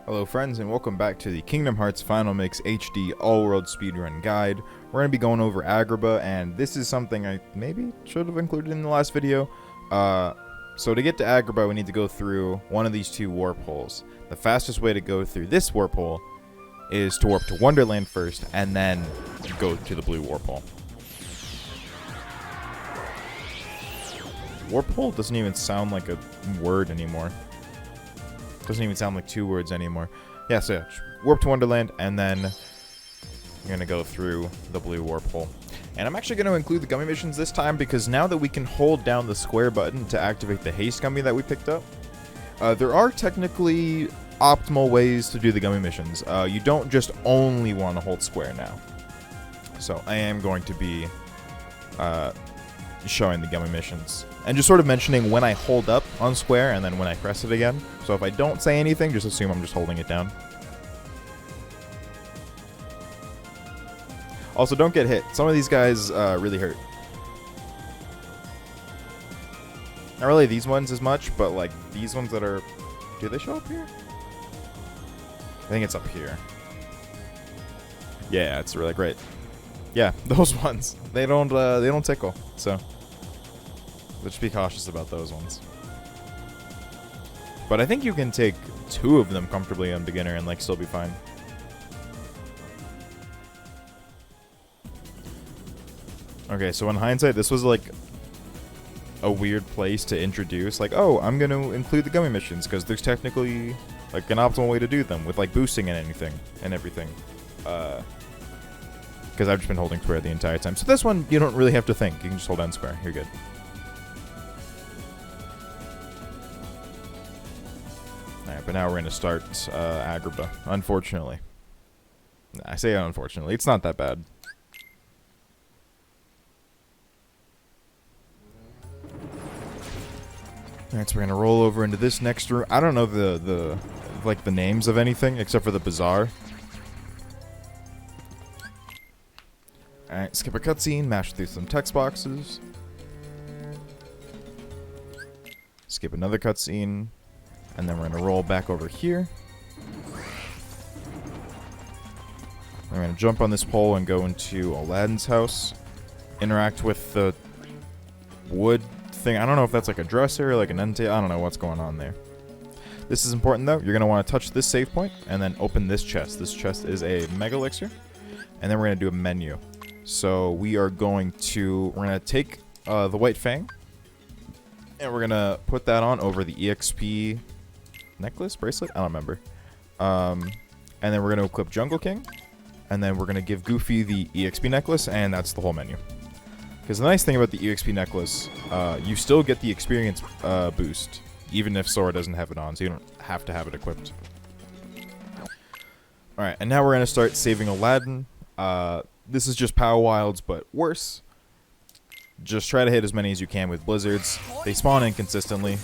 Hello friends and welcome back to the Kingdom Hearts Final Mix HD All-World Speedrun Guide. We're going to be going over Agrabah, and this is something I maybe should have included in the last video. So to get to Agrabah, we need to go through one of these two warp holes. The fastest way to go through this warp hole is to warp to Wonderland first, and then go to the blue warp hole. Warp hole doesn't even sound like a word anymore. Doesn't even sound like two words anymore. Yeah, so warp to Wonderland, and then you're going to go through the blue warp hole. And I'm actually going to include the gummy missions this time, because now that we can hold down the square button to activate the haste gummy that we picked up, there are technically optimal ways to do the gummy missions. You don't just only want to hold square now. So I am going to be showing the gummy missions and just sort of mentioning when I hold up on square and then when I press it again. So if I don't say anything, just assume I'm just holding it down. Also, don't get hit. Some of these guys really hurt. Not really these ones as much, but like these ones that are... Do they show up here? I think it's up here. Yeah, it's really great. Yeah, those ones. They don't tickle, so let's be cautious about those ones. But I think you can take two of them comfortably on beginner and like still be fine. Okay, so in hindsight, this was like a weird place to introduce, like, oh, I'm going to include the gummy missions because there's technically like an optimal way to do them with like boosting and anything and everything. Because I've just been holding square the entire time. So this one, you don't really have to think. You can just hold down square. You're good. Alright, but now we're going to start Agrabah, unfortunately. I say unfortunately. It's not that bad. Alright, so we're going to roll over into this next room. I don't know the names of anything except for the bazaar. Alright, skip a cutscene, mash through some text boxes. Skip another cutscene. And then we're going to roll back over here. We're going to jump on this pole and go into Aladdin's house. Interact with the wood thing. I don't know if that's like a dresser or like an end table. I don't know what's going on there. This is important though. You're going to want to touch this save point and then open this chest. This chest is a Mega Elixir. And then we're going to do a menu. So we're going to take the White Fang. And we're going to put that on over the EXP necklace, bracelet? I don't remember. And then we're going to equip Jungle King. And then we're going to give Goofy the EXP necklace, and that's the whole menu. Because the nice thing about the EXP necklace, you still get the experience boost, even if Sora doesn't have it on, so you don't have to have it equipped. Alright, and now we're going to start saving Aladdin. This is just Power Wilds, but worse. Just try to hit as many as you can with blizzards. They spawn inconsistently.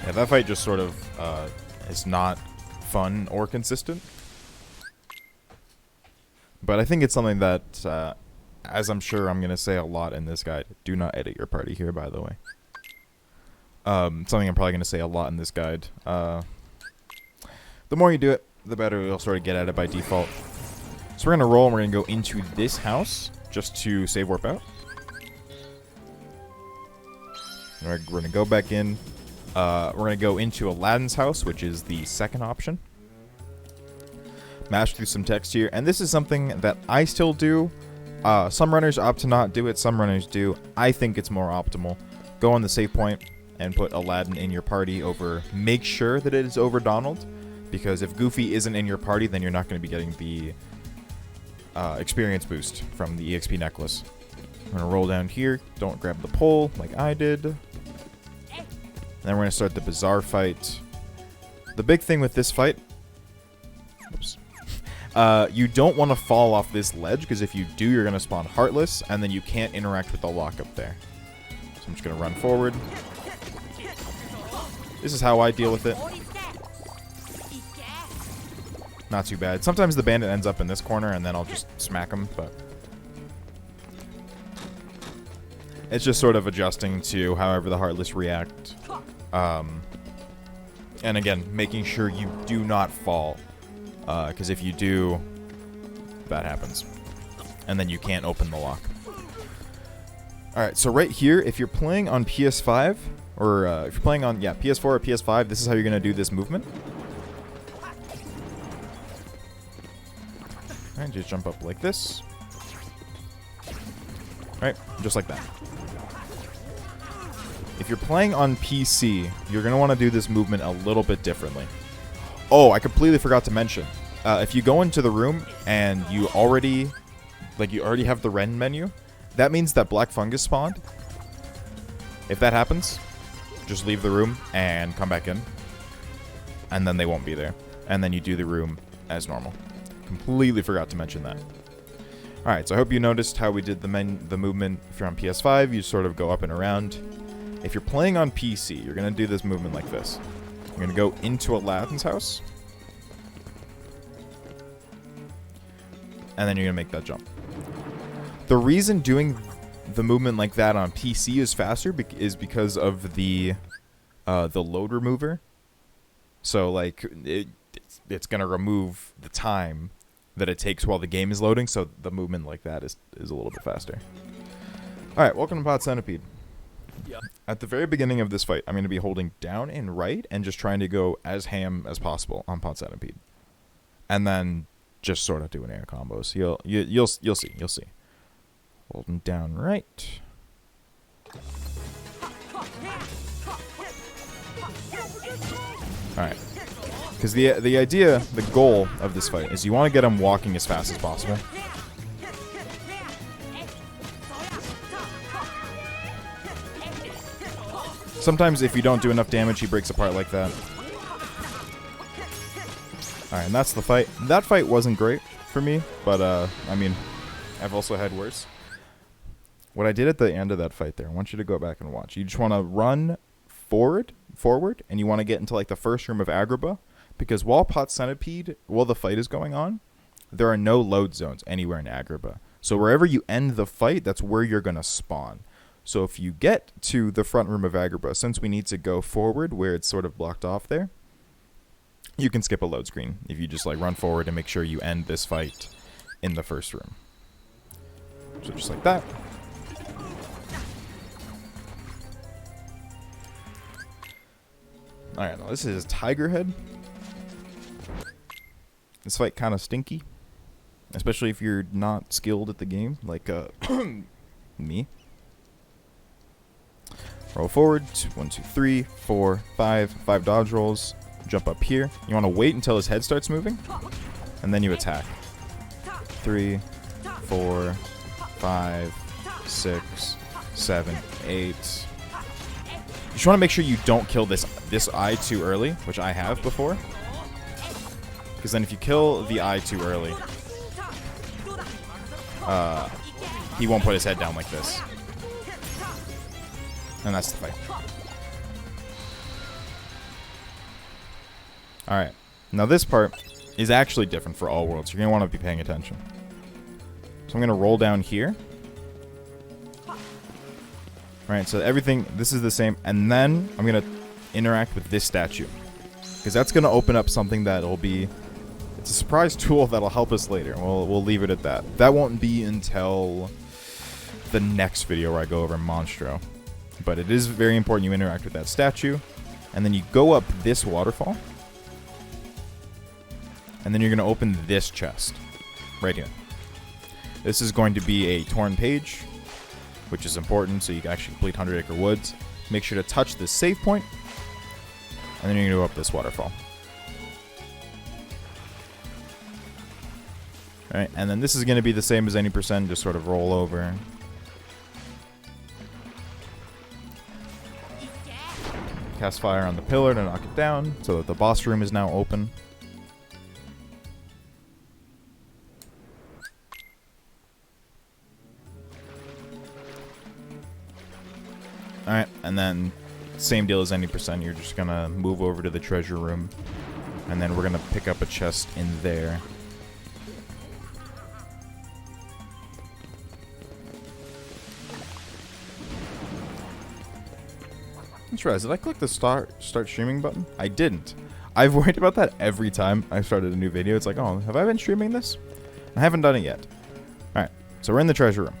Yeah, that fight just sort of is not fun or consistent. But I think it's something that, as I'm sure I'm going to say a lot in this guide, do not edit your party here, by the way. Something I'm probably going to say a lot in this guide. The more you do it, the better you'll sort of get at it by default. So we're going to roll and we're going to go into this house just to save warp out. We're going to go back in. We're going to go into Aladdin's house, which is the second option. Mash through some text here. And this is something that I still do. Some runners opt to not do it. Some runners do. I think it's more optimal. Go on the save point and put Aladdin in your party over... Make sure that it is over Donald. Because if Goofy isn't in your party, then you're not going to be getting the experience boost from the EXP necklace. I'm going to roll down here. Don't grab the pole like I did. And then we're going to start the Bazaar fight. The big thing with this fight... Oops. You don't want to fall off this ledge, because if you do, you're going to spawn Heartless, and then you can't interact with the lock up there. So I'm just going to run forward. This is how I deal with it. Not too bad. Sometimes the bandit ends up in this corner, and then I'll just smack him, but... It's just sort of adjusting to however the Heartless react. And again, making sure you do not fall. Because if you do, that happens. And then you can't open the lock. Alright, so right here, if you're playing on PS5, or if you're playing on, PS4 or PS5, this is how you're going to do this movement. Alright, just jump up like this. Alright, just like that. If you're playing on PC, you're going to want to do this movement a little bit differently. Oh, I completely forgot to mention. If you go into the room and you already have the Ren menu, that means that black fungus spawned. If that happens, just leave the room and come back in. And then they won't be there. And then you do the room as normal. Completely forgot to mention that. Alright, so I hope you noticed how we did the movement. If you're on PS5, you sort of go up and around. If you're playing on PC, you're going to do this movement like this. You're going to go into Aladdin's house. And then you're going to make that jump. The reason doing the movement like that on PC is faster is because of the load remover. So, like, it's going to remove the time that it takes while the game is loading, so the movement like that is a little bit faster. Alright, welcome to Pod Centipede. Yeah. At the very beginning of this fight, I'm going to be holding down and right and just trying to go as ham as possible on Pod Centipede. And then just sort of doing air combos. You'll see. Holding down right. Alright. Because the idea, the goal of this fight is you want to get him walking as fast as possible. Sometimes if you don't do enough damage, he breaks apart like that. Alright, and that's the fight. That fight wasn't great for me, but, I mean, I've also had worse. What I did at the end of that fight there, I want you to go back and watch. You just want to run forward, and you want to get into, like, the first room of Agrabah, because while the fight is going on, there are no load zones anywhere in Agrabah. So wherever you end the fight, that's where you're going to spawn. So if you get to the front room of Agrabah, since we need to go forward where it's sort of blocked off there, you can skip a load screen if you just like run forward and make sure you end this fight in the first room. So just like that. Alright, now this is Tiger Head. This fight kind of stinky, especially if you're not skilled at the game, like me. Roll forward, 1, 2, 3, 4, 5 dodge rolls. Jump up here. You want to wait until his head starts moving, and then you attack. 3, 4, 5, 6, 7, 8. You just want to make sure you don't kill this eye too early, which I have before. Because then if you kill the eye too early, he won't put his head down like this. And that's the fight. Alright. Now this part is actually different for all worlds. You're going to want to be paying attention. So I'm going to roll down here. Alright, so everything, this is the same. And then I'm going to interact with this statue. Because that's going to open up something that'll be... It's a surprise tool that'll help us later. We'll leave it at that. That won't be until the next video where I go over Monstro. But it is very important you interact with that statue. And then you go up this waterfall. And then you're going to open this chest. Right here. This is going to be a torn page, which is important so you can actually complete 100 Acre Woods. Make sure to touch this save point. And then you're going to go up this waterfall. Alright, and then this is going to be the same as any percent. Just sort of roll over. Cast fire on the pillar to knock it down, so that the boss room is now open. Alright, and then same deal as any percent. You're just gonna move over to the treasure room And then we're going to pick up a chest in there. Let's try. Did I click the start streaming button? I didn't. I've worried about that every time I started a new video. It's like, oh, have I been streaming this? I haven't done it yet. Alright, so we're in the treasure room.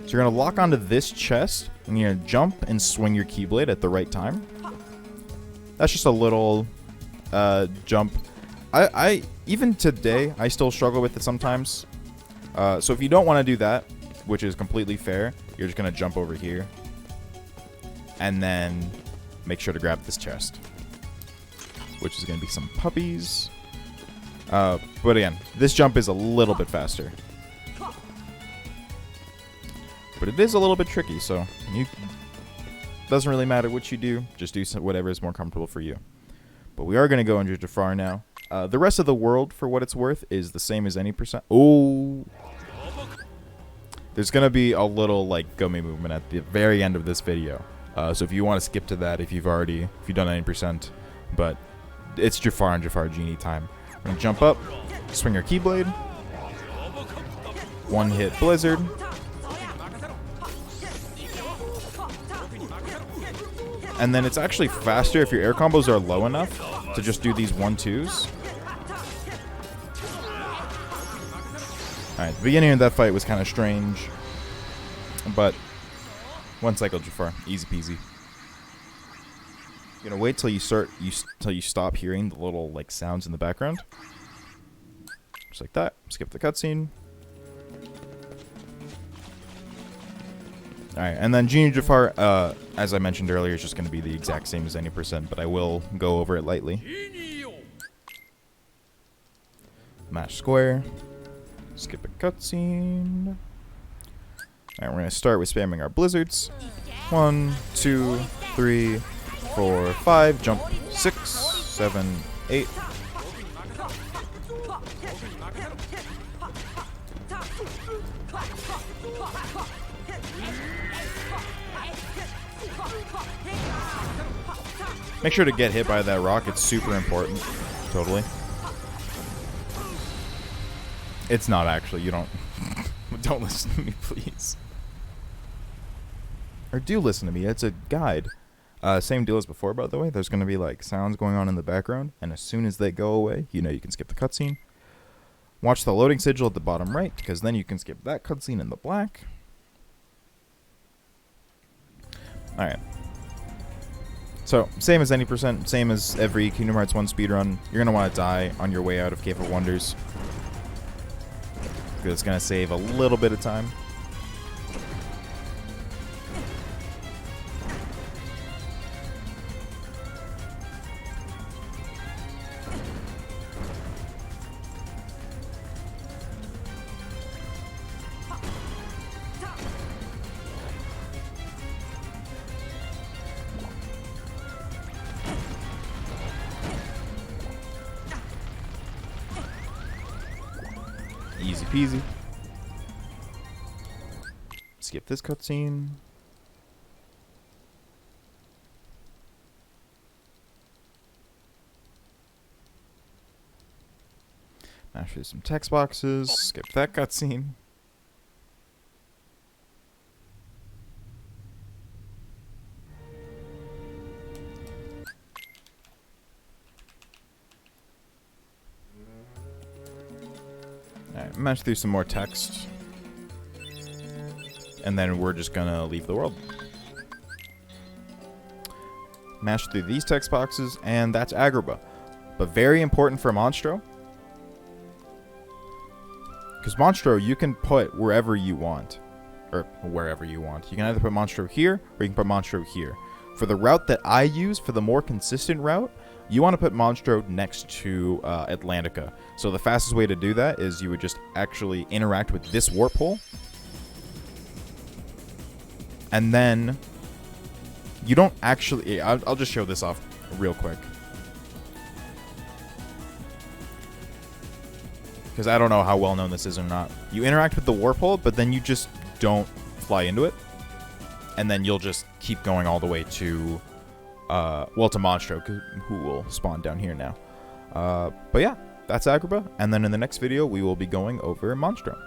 So you're going to lock onto this chest, and you're going to jump and swing your Keyblade at the right time. That's just a little jump. I even today, I still struggle with it sometimes. So if you don't want to do that, which is completely fair, you're just going to jump over here. And then make sure to grab this chest, which is going to be some puppies. But again, this jump is a little bit faster. But it is a little bit tricky, so doesn't really matter what you do. Just do whatever is more comfortable for you. But we are going to go under Jafar now. The rest of the world, for what it's worth, is the same as any %. Oh! There's going to be a little, like, Gummy movement at the very end of this video. So if you want to skip to that, if you've done any %, but it's Jafar and Jafar Genie time. We're going to jump up, swing our Keyblade, one hit Blizzard, and then it's actually faster if your air combos are low enough to just do these 1-2s. Alright, the beginning of that fight was kind of strange, but one cycle Jafar, easy peasy. You're gonna wait till you stop hearing the little like sounds in the background, just like that. Skip the cutscene. All right, and then Genie Jafar, as I mentioned earlier, is just gonna be the exact same as any %, but I will go over it lightly. Mash square. Skip a cutscene. Alright, we're going to start with spamming our blizzards. 1, 2, 3, 4, 5. Jump 6, 7, 8. Make sure to get hit by that rock. It's super important. Totally. It's not actually. You don't... Don't listen to me, please. Or do listen to me. It's a guide. Same deal as before, by the way. There's going to be, like, sounds going on in the background. And as soon as they go away, you know you can skip the cutscene. Watch the loading sigil at the bottom right, because then you can skip that cutscene in the black. Alright. So, same as any %, same as every Kingdom Hearts 1 speedrun. You're going to want to die on your way out of Cave of Wonders. Because it's going to save a little bit of time. Easy peasy. Skip this cutscene. Mash through some text boxes. Skip that cutscene. Alright, mash through some more text. And then we're just gonna leave the world. Mash through these text boxes, and that's Agrabah. But very important for Monstro. Because Monstro, you can put wherever you want. Or wherever you want. You can either put Monstro here, or you can put Monstro here. For the route that I use, for the more consistent route, you want to put Monstro next to Atlantica. So the fastest way to do that is you would just actually interact with this warp hole. And then you don't actually... I'll just show this off real quick. Because I don't know how well known this is or not. You interact with the warp hole, but then you just don't fly into it. And then you'll just keep going all the way to... well, to Monstro, who will spawn down here now. But yeah, that's Agrabah. And then in the next video, we will be going over Monstrum.